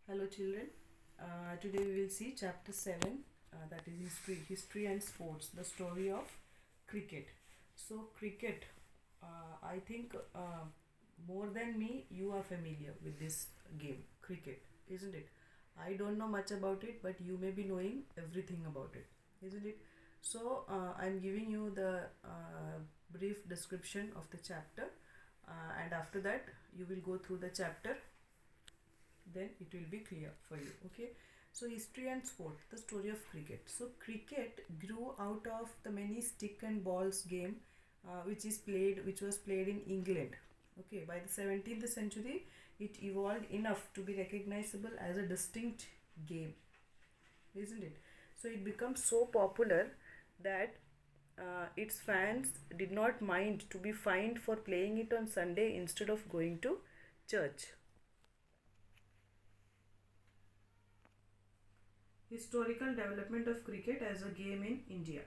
Hello children. Today we will see chapter 7, that is history and sports, the story of cricket. So cricket, I think more than me you are familiar with this game, cricket, isn't it? I don't know much about it, but you may be knowing everything about it, isn't it? So I'm giving you the brief description of the chapter, and after that you will go through the chapter, then it will be clear for you. Okay, so history and sport, the story of cricket. So cricket grew out of the many stick and balls game, which was played in England. Okay, by the 17th century it evolved enough to be recognizable as a distinct game, isn't it? So it becomes so popular that its fans did not mind to be fined for playing it on Sunday instead of going to church. Historical development of cricket as a game in India.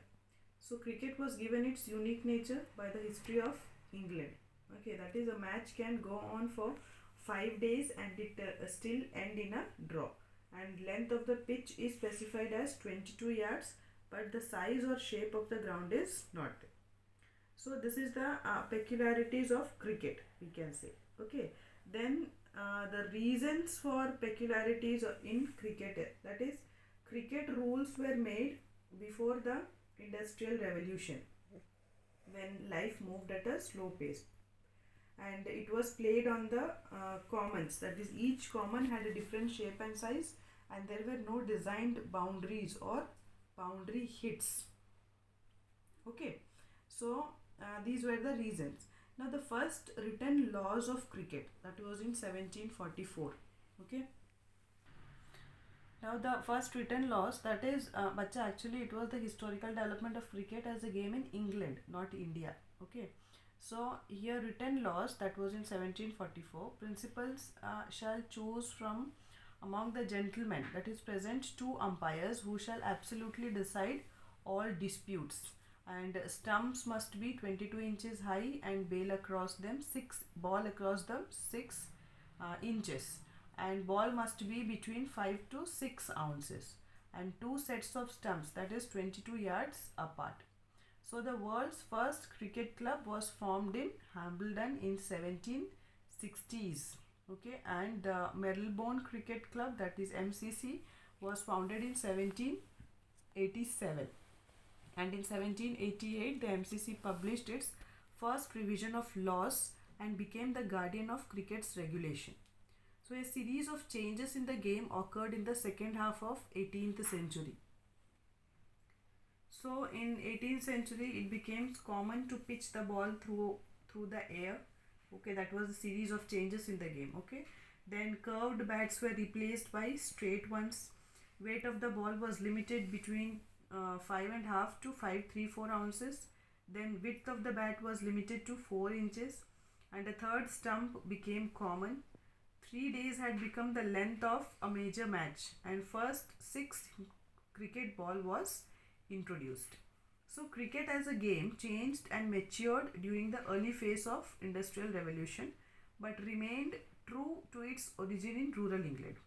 So cricket was given its unique nature by the history of England. Okay, that is, a match can go on for 5 days and it still end in a draw. And length of the pitch is specified as 22 yards, but the size or shape of the ground is not. So this is the peculiarities of cricket, we can say. Okay, then the reasons for peculiarities in cricket, that is, cricket rules were made before the industrial revolution, when life moved at a slow pace, and it was played on the commons, that is, each common had a different shape and size, and there were no designed boundaries or boundary hits. Okay, so these were the reasons. Now the first written laws of cricket, that was in 1744. Okay, now the first written laws, that is, bacha, actually it was the historical development of cricket as a game in England, not India. Okay, so here written laws, that was in 1744. Principals shall choose from among the gentlemen, that is present, two umpires who shall absolutely decide all disputes, and stumps must be 22 inches high and ball across them 6 inches, and ball must be between 5 to 6 ounces, and two sets of stumps, that is 22 yards apart. So the world's first cricket club was formed in Hambledon in 1760s. Okay, and the Marylebone Cricket Club, that is MCC, was founded in 1787, and in 1788 the MCC published its first revision of laws and became the guardian of cricket's regulation. So a series of changes in the game occurred in the second half of 18th century. So in 18th century it became common to pitch the ball through the air. Okay, that was a series of changes in the game. Okay, then curved bats were replaced by straight ones. Weight of the ball was limited between 5.5 to 5.34 ounces. Then width of the bat was limited to 4 inches, and a third stump became common. 3 days had become the length of a major match, and first 6 cricket ball was introduced. So cricket as a game changed and matured during the early phase of industrial revolution, but remained true to its origin in rural England.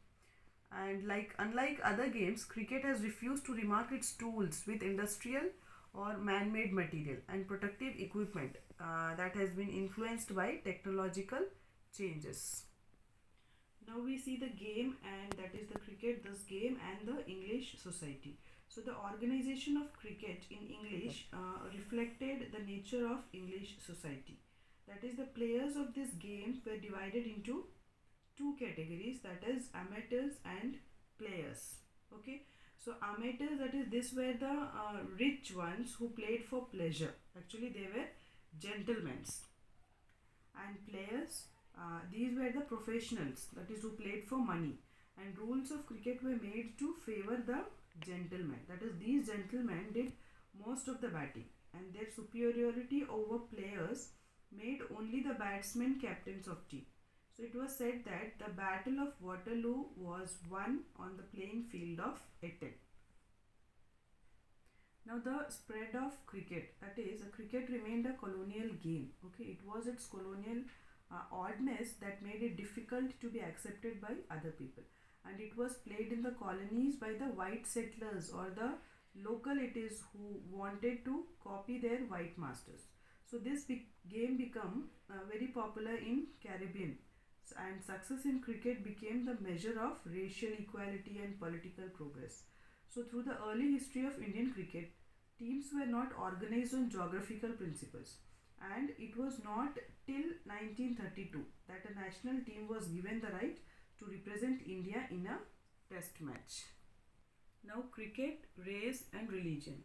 And unlike other games, cricket has refused to remark its tools with industrial or man-made material and protective equipment that has been influenced by technological changes. Now we see the game, and that is the cricket, this game, and the English society. So the organization of cricket in English reflected the nature of English society. That is, the players of this game were divided into two categories, that is amateurs and players. Okay, so amateurs, that is, this were the rich ones who played for pleasure. Actually they were gentlemen. And players, these were the professionals, that is, who played for money. And rules of cricket were made to favor the gentlemen, that is, these gentlemen did most of the batting, and their superiority over players made only the batsmen captains of team. So it was said that the Battle of Waterloo was won on the playing field of Eton. Now the spread of cricket, that is, cricket remained a colonial game. Okay, it was its colonial oddness that made it difficult to be accepted by other people, and it it was played in the colonies by the white settlers or the local it is who wanted to copy their white masters. So this game became very popular in Caribbean, and success in cricket became the measure of racial equality and political progress. So through the early history of Indian cricket, teams were not organized on geographical principles, and it was not till 1932 that a national team was given the right to represent India in a test match. Now cricket, race and religion.